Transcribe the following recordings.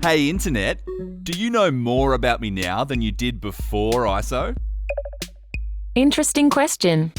Hey Internet, do you know more about me now than you did before ISO? Interesting question.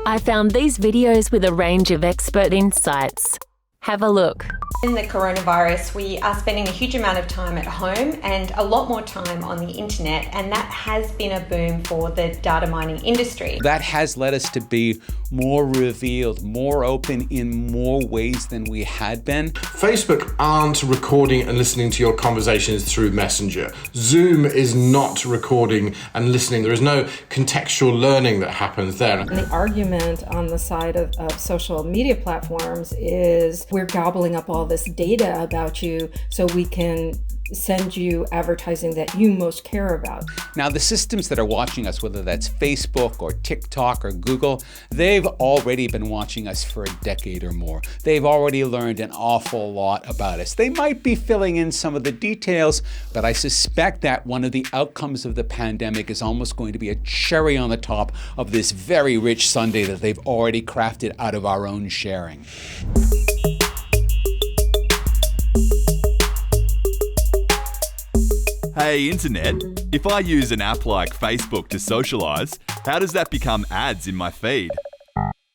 I found these videos with a range of expert insights. Have a look. In the coronavirus, we are spending a huge amount of time at home and a lot more time on the internet, and that has been a boom for the data mining industry. That has led us to be more revealed, more open in more ways than we had been. Facebook aren't recording and listening to your conversations through Messenger. Zoom is not recording and listening. There is no contextual learning that happens there. And the argument on the side of social media platforms is we're gobbling up all this data about you so we can send you advertising that you most care about. Now, the systems that are watching us, whether that's Facebook or TikTok or Google, they've already been watching us for a decade or more. They've already learned an awful lot about us. They might be filling in some of the details, but I suspect that one of the outcomes of the pandemic is almost going to be a cherry on the top of this very rich sundae that they've already crafted out of our own sharing. Hey Internet, if I use an app like Facebook to socialise, how does that become ads in my feed?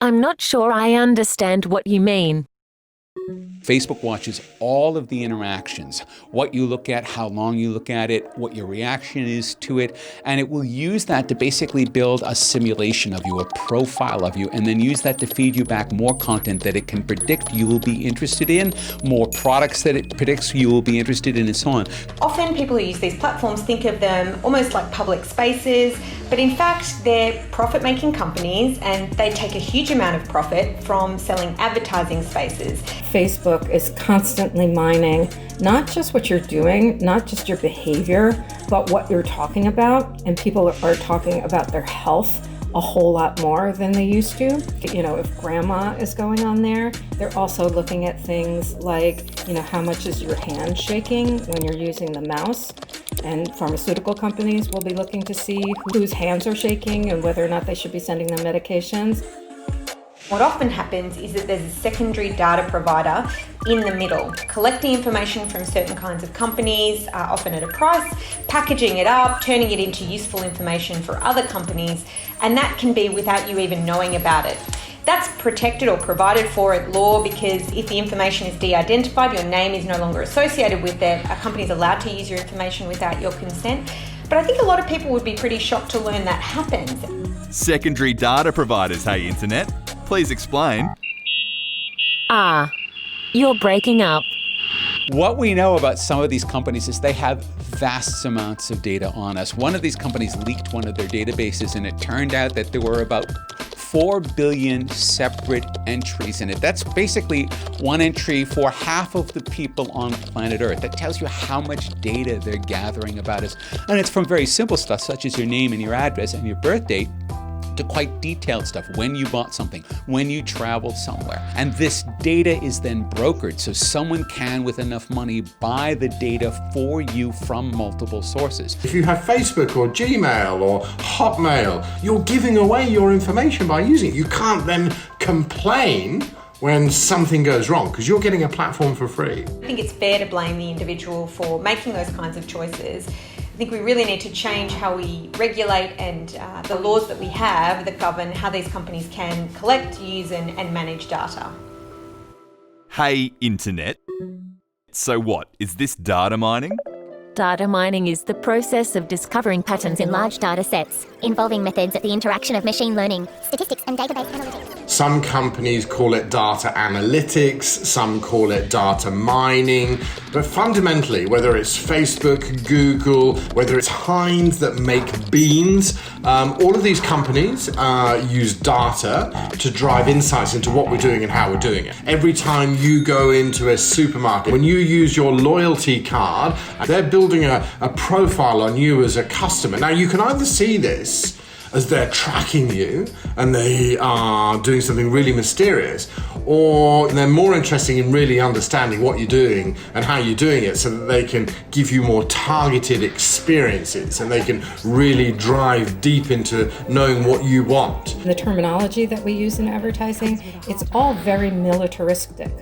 I'm not sure I understand what you mean. Facebook watches all of the interactions, what you look at, how long you look at it, what your reaction is to it, and it will use that to basically build a simulation of you, a profile of you, and then use that to feed you back more content that it can predict you will be interested in, more products that it predicts you will be interested in, and so on. Often people who use these platforms think of them almost like public spaces, but in fact they're profit-making companies and they take a huge amount of profit from selling advertising spaces. Facebook is constantly mining not just what you're doing, not just your behavior, but what you're talking about. And people are talking about their health a whole lot more than they used to. You know, if grandma is going on there, they're also looking at things like, you know, how much is your hand shaking when you're using the mouse? And pharmaceutical companies will be looking to see whose hands are shaking and whether or not they should be sending them medications. What often happens is that there's a secondary data provider in the middle, collecting information from certain kinds of companies, often at a price, packaging it up, turning it into useful information for other companies, and that can be without you even knowing about it. That's protected or provided for at law because if the information is de-identified, your name is no longer associated with it, a company is allowed to use your information without your consent. But I think a lot of people would be pretty shocked to learn that happens. Secondary data providers, hey Internet, please explain. You're breaking up. What we know about some of these companies is they have vast amounts of data on us. One of these companies leaked one of their databases and it turned out that there were about 4 billion separate entries in it. That's basically one entry for half of the people on planet Earth. That tells you how much data they're gathering about us. And it's from very simple stuff such as your name and your address and your birth date to quite detailed stuff, when you bought something, when you traveled somewhere. And this data is then brokered, so someone can, with enough money, buy the data for you from multiple sources. If you have Facebook or Gmail or Hotmail, you're giving away your information by using it. You can't then complain when something goes wrong because you're getting a platform for free. I think it's fair to blame the individual for making those kinds of choices. I think we really need to change how we regulate and the laws that we have that govern how these companies can collect, use and manage data. Hey Internet. So what, is this data mining? Data mining is the process of discovering patterns in large data sets, involving methods at the interaction of machine learning, statistics and database analytics. Some companies call it data analytics, some call it data mining, but fundamentally, whether it's Facebook, Google, whether it's Heinz that make beans, all of these companies use data to drive insights into what we're doing and how we're doing it. Every time you go into a supermarket, when you use your loyalty card, they're building a profile on you as a customer. Now, you can either see this as they're tracking you and they are doing something really mysterious, or they're more interested in really understanding what you're doing and how you're doing it so that they can give you more targeted experiences and they can really drive deep into knowing what you want. The terminology that we use in advertising, it's all very militaristic.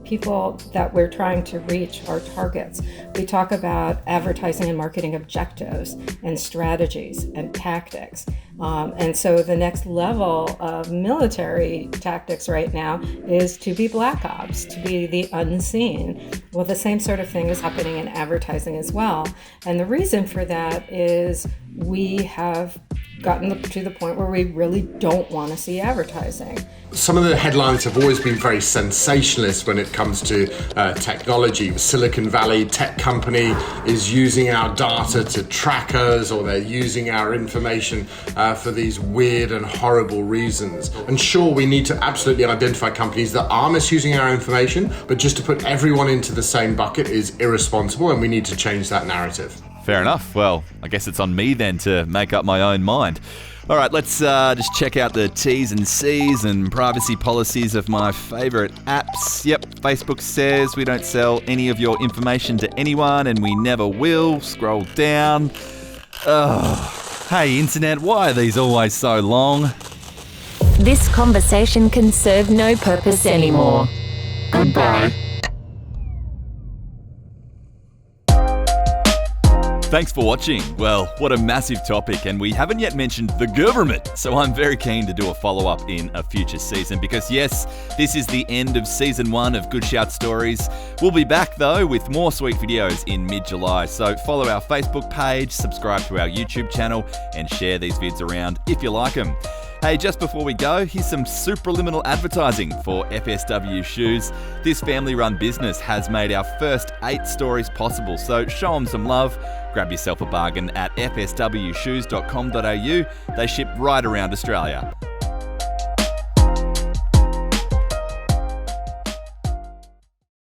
people that we're trying to reach, our targets. We talk about advertising and marketing objectives and strategies and tactics. And so the next level of military tactics right now is to be black ops, to be the unseen. Well, the same sort of thing is happening in advertising as well. And the reason for that is we have gotten to the point where we really don't want to see advertising. Some of the headlines have always been very sensationalist when it comes to technology. Silicon Valley tech company is using our data to track us, or they're using our information for these weird and horrible reasons. And sure, we need to absolutely identify companies that are misusing our information, but just to put everyone into the same bucket is irresponsible, and we need to change that narrative. Fair enough. Well, I guess it's on me then to make up my own mind. All right, let's just check out the T's and C's and privacy policies of my favourite apps. Yep, Facebook says we don't sell any of your information to anyone, and we never will. Scroll down. Hey, Internet, why are these always so long? This conversation can serve no purpose anymore. Goodbye. Thanks for watching. Well, what a massive topic, and we haven't yet mentioned the government, so I'm very keen to do a follow-up in a future season because yes, this is the end of season 1 of Good Shout Stories. We'll be back though with more sweet videos in mid-July, so follow our Facebook page, subscribe to our YouTube channel, and share these vids around if you like them. Hey, just before we go, here's some supraliminal advertising for FSW Shoes. This family-run business has made our first 8 stories possible, so show them some love. Grab yourself a bargain at fswshoes.com.au. They ship right around Australia.